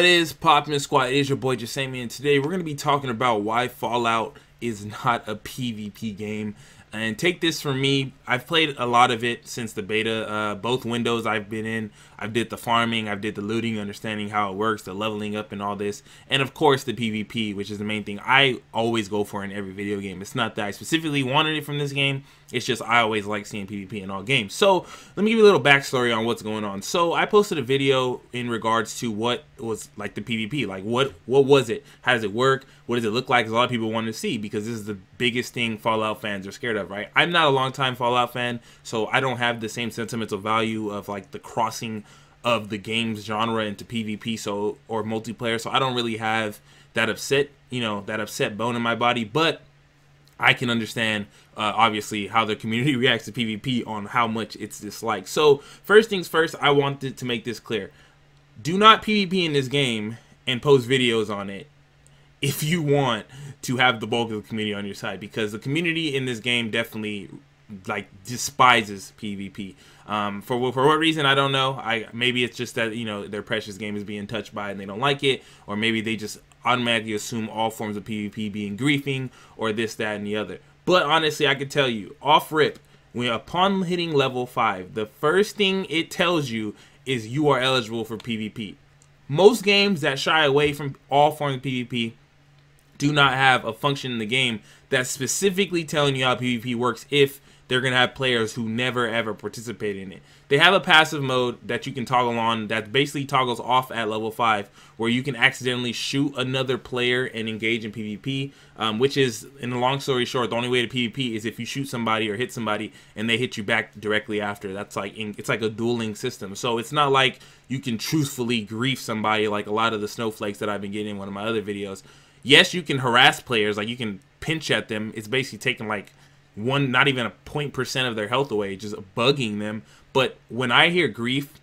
What is poppin' squad? It is your boy Jesimein, and today we're going to be talking about why Fallout is not a PvP game. And take this from me, I've played a lot of it since the beta. Both windows I've been in, I did the farming, I did the looting, understanding how it works, the leveling up and all this. And of course the PvP, which is the main thing I always go for in every video game. It's not that I specifically wanted it from this game, it's just I always like seeing PvP in all games. So let me give you a little backstory on what's going on. So I posted a video in regards to what was like the PvP, like what was it, how does it work, what does it look like, because a lot of people want to see, because this is the biggest thing Fallout fans are scared of, right? I'm not a long-time Fallout fan, so I don't have the same sentimental value of like the crossing of the game's genre into PvP or multiplayer, so I don't really have that upset bone in my body. But I can understand obviously how the community reacts to PvP on how much it's disliked. So first things first, I wanted to make this clear: do not PvP in this game and post videos on it if you want to have the bulk of the community on your side, because the community in this game definitely like despises PvP. For what reason, I don't know. Maybe it's just that, you know, their precious game is being touched by it and they don't like it, or maybe they just automatically assume all forms of PvP being griefing or this, that, and the other. But honestly, I could tell you off rip, upon hitting level 5, the first thing it tells you is you are eligible for PvP. Most games that shy away from all forms of PvP do not have a function in the game that's specifically telling you how PvP works if they're going to have players who never ever participate in it. They have a passive mode that you can toggle on that basically toggles off at level 5, where you can accidentally shoot another player and engage in PvP, which is, in a long story short, the only way to PvP is if you shoot somebody or hit somebody and they hit you back directly after. That's like it's like a dueling system. So it's not like you can truthfully grief somebody like a lot of the snowflakes that I've been getting in one of my other videos. Yes, you can harass players, like you can pinch at them. It's basically taking like not even a 0.% of their health away, just bugging them. But when I hear grief,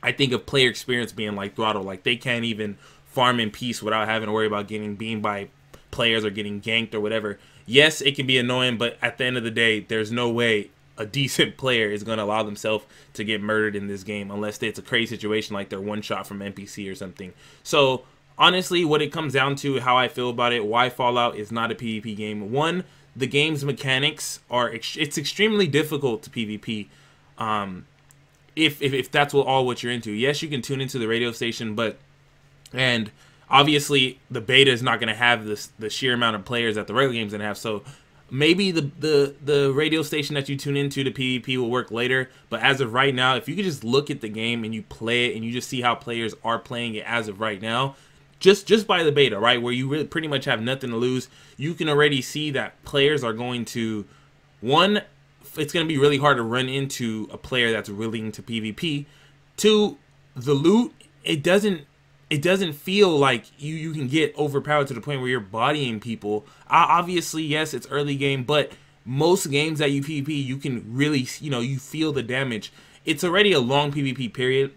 I think of player experience being like throttled. Like they can't even farm in peace without having to worry about getting beamed by players or getting ganked or whatever. Yes, it can be annoying, but at the end of the day, there's no way a decent player is going to allow themselves to get murdered in this game unless it's a crazy situation like they're one shot from NPC or something. So honestly, what it comes down to, how I feel about it, why Fallout is not a PvP game. One, the game's mechanics are it's extremely difficult to PvP. If that's what you're into. Yes, you can tune into the radio station, and obviously the beta is not going to have the sheer amount of players that the regular game's going to have. So maybe the radio station that you tune into to PvP will work later. But as of right now, if you could just look at the game and you play it and you just see how players are playing it as of right now, just by the beta, right, where you really pretty much have nothing to lose, you can already see that players are going to, one, it's going to be really hard to run into a player that's willing to PvP. Two, the loot, it doesn't feel like you can get overpowered to the point where you're bodying people. Obviously, yes, it's early game, but most games that you PvP, you can really, you feel the damage. It's already a long PvP period,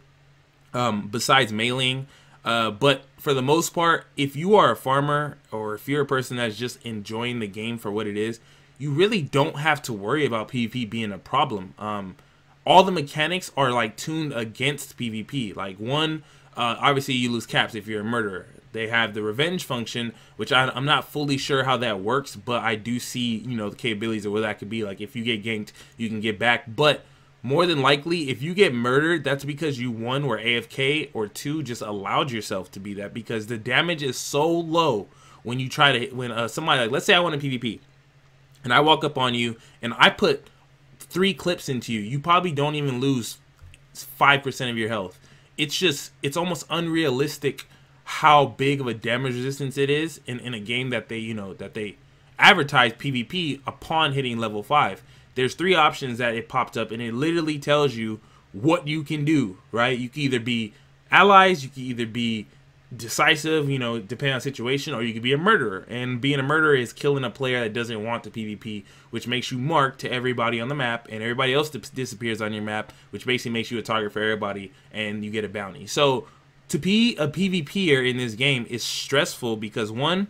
besides meleeing. But for the most part, if you are a farmer or if you're a person that's just enjoying the game for what it is, you really don't have to worry about PvP being a problem. All the mechanics are like tuned against PvP. Like one, obviously you lose caps if you're a murderer. They have the revenge function, which I'm not fully sure how that works, but I do see, the capabilities of what that could be. Like if you get ganked, you can get back. But more than likely, if you get murdered, that's because you, one, were AFK, or two, just allowed yourself to be that, because the damage is so low when you try to, when somebody, like, let's say I want to PvP, and I walk up on you, and I put 3 clips into you, you probably don't even lose 5% of your health. It's almost unrealistic how big of a damage resistance it is in a game that they advertise PvP upon hitting level 5. There's 3 options that it popped up, and it literally tells you what you can do, right? You can either be allies, you can either be decisive, depending on the situation, or you could be a murderer. And being a murderer is killing a player that doesn't want to PvP, which makes you marked to everybody on the map, and everybody else disappears on your map, which basically makes you a target for everybody, and you get a bounty. So to be a PvPer in this game is stressful because, one,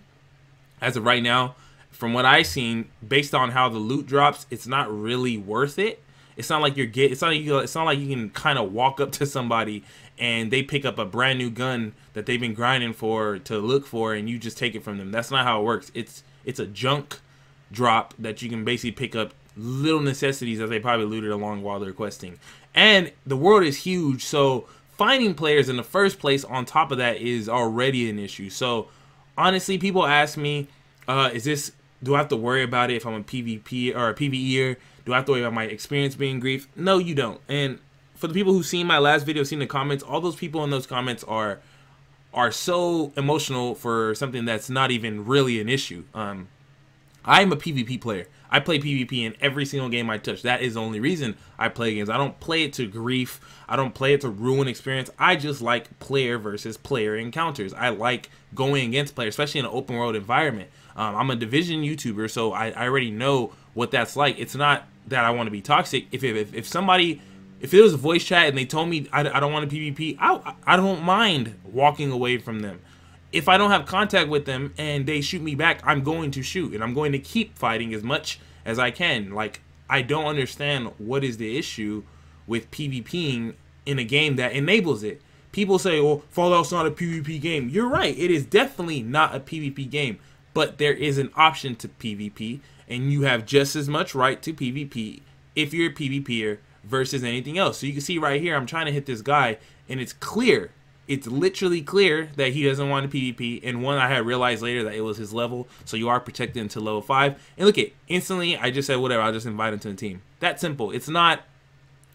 as of right now, from what I've seen, based on how the loot drops, it's not really worth it. It's not like it's not like you can kind of walk up to somebody and they pick up a brand new gun that they've been grinding for to look for, and you just take it from them. That's not how it works. It's a junk drop that you can basically pick up little necessities that they probably looted along while they're questing. And the world is huge, so finding players in the first place on top of that is already an issue. So honestly, people ask me, do I have to worry about it if I'm a PvP or a PvEer? Do I have to worry about my experience being grief? No, you don't. And for the people who've seen my last video, seen the comments, all those people in those comments are so emotional for something that's not even really an issue. I'm a PvP player. I play PvP in every single game I touch. That is the only reason I play games. I don't play it to grief. I don't play it to ruin experience. I just like player versus player encounters. I like going against players, especially in an open world environment. I'm a Division YouTuber, so I already know what that's like. It's not that I want to be toxic. If it was a voice chat and they told me I don't want to PvP, I don't mind walking away from them. If I don't have contact with them and they shoot me back, I'm going to shoot, and I'm going to keep fighting as much as I can. Like, I don't understand what is the issue with PvPing in a game that enables it. People say, well, Fallout's not a PvP game. You're right, it is definitely not a PvP game, but there is an option to PvP, and you have just as much right to PvP if you're a PvPer versus anything else. So you can see right here, I'm trying to hit this guy, and it's clear. It's literally clear that he doesn't want to PvP, and one, I had realized later that it was his level, so you are protected until level 5. And look, instantly, I just said, whatever, I'll just invite him to the team. That simple. It's not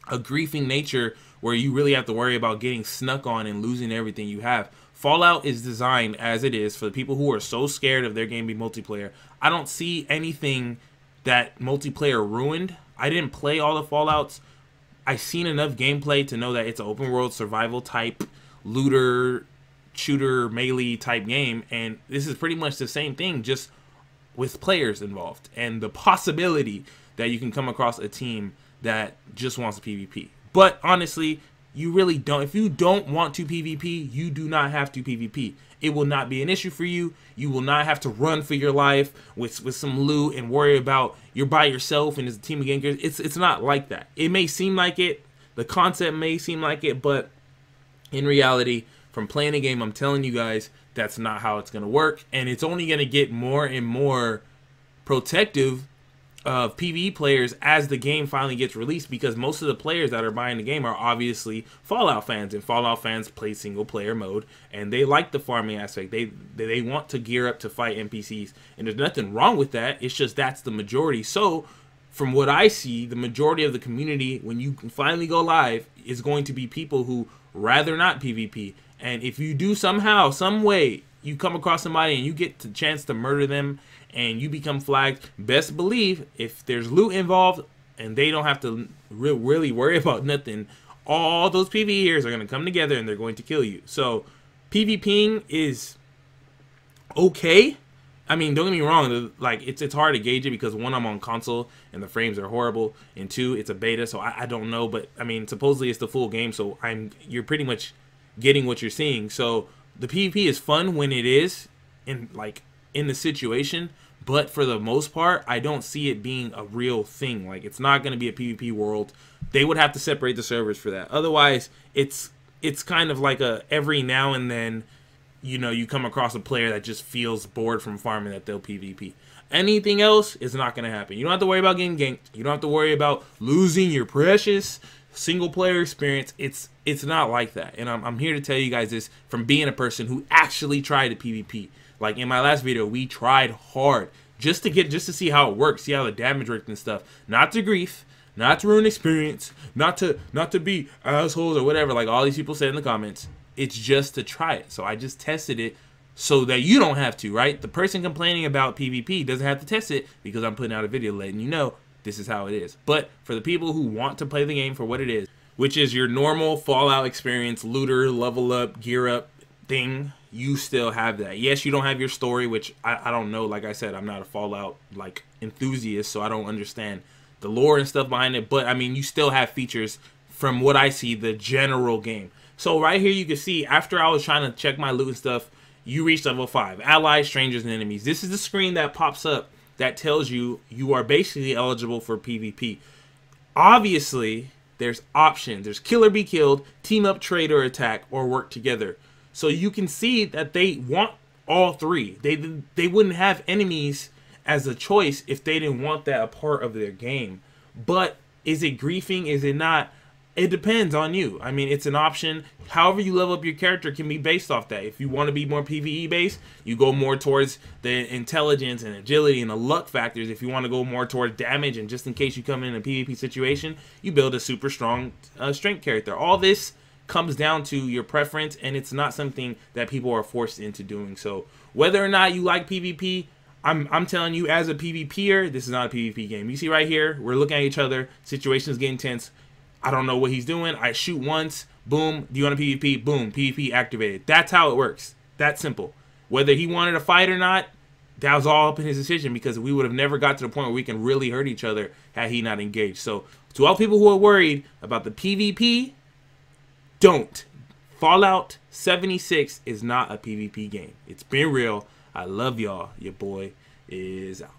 a griefing nature where you really have to worry about getting snuck on and losing everything you have. Fallout is designed as it is for the people who are so scared of their game being multiplayer. I don't see anything that multiplayer ruined. I didn't play all the Fallouts. I've seen enough gameplay to know that it's an open world survival type looter shooter melee type game, and this is pretty much the same thing, just with players involved and the possibility that you can come across a team that just wants to PvP. But honestly, you really don't. If you don't want to PvP, you do not have to PvP. It will not be an issue for you. You will not have to run for your life with some loot and worry about you're by yourself and there's a team of gangers. It's not like that. It may seem like it, the concept may seem like it, but in reality, from playing the game, I'm telling you guys, that's not how it's going to work. And it's only going to get more and more protective of PvE players as the game finally gets released, because most of the players that are buying the game are obviously Fallout fans, and Fallout fans play single player mode, and they like the farming aspect. They want to gear up to fight NPCs, and there's nothing wrong with that. It's just that's the majority. So from what I see, the majority of the community, when you finally go live, is going to be people who rather not PvP. And if you do somehow, some way, you come across somebody and you get the chance to murder them and you become flagged, best believe if there's loot involved and they don't have to really worry about nothing, all those PvEers are going to come together and they're going to kill you. So PvPing is okay. I mean, don't get me wrong, like it's hard to gauge it because one, I'm on console and the frames are horrible, and two, it's a beta, so I don't know. But I mean, supposedly it's the full game, so you're pretty much getting what you're seeing. So the PvP is fun when it is in the situation, but for the most part, I don't see it being a real thing. Like, it's not going to be a PvP world. They would have to separate the servers for that. Otherwise, it's kind of like a every now and then, you know, you come across a player that just feels bored from farming that they'll PvP. Anything else is not going to happen. You don't have to worry about getting ganked. You don't have to worry about losing your precious single player experience. It's not like that. And I'm here to tell you guys this from being a person who actually tried to PvP. Like in my last video, we tried hard just to see how it works, see how the damage works and stuff. Not to grief, not to ruin experience, not to be assholes or whatever, like all these people said in the comments. It's just to try it. So I just tested it so that you don't have to, right? The person complaining about PvP doesn't have to test it because I'm putting out a video letting you know this is how it is. But for the people who want to play the game for what it is, which is your normal Fallout experience, looter, level up, gear up thing, you still have that. Yes, you don't have your story, which I don't know. Like I said, I'm not a Fallout enthusiast, so I don't understand the lore and stuff behind it. But I mean, you still have features from what I see, the general game. So right here you can see after I was trying to check my loot and stuff, you reach level 5. Allies, strangers, and enemies. This is the screen that pops up that tells you you are basically eligible for PvP. Obviously, there's options. There's kill or be killed, team up, trade or attack, or work together. So you can see that they want all three. They wouldn't have enemies as a choice if they didn't want that a part of their game. But is it griefing? Is it not? It depends on you. I mean, it's an option. However you level up your character can be based off that. If you want to be more PvE based, you go more towards the intelligence and agility and the luck factors. If you want to go more towards damage and just in case you come in a PvP situation, you build a super strong strength character. All this comes down to your preference, and it's not something that people are forced into doing. So whether or not you like PvP, I'm telling you, as a PvPer, this is not a PvP game. You see right here, we're looking at each other, situation's getting tense. I don't know what he's doing. I shoot once, boom, do you want a PvP? Boom, PvP activated. That's how it works. That simple. Whether he wanted to fight or not, that was all up in his decision, because we would have never got to the point where we can really hurt each other had he not engaged. So to all people who are worried about the PvP, don't. Fallout 76 is not a PvP game. It's been real. I love y'all. Your boy is out.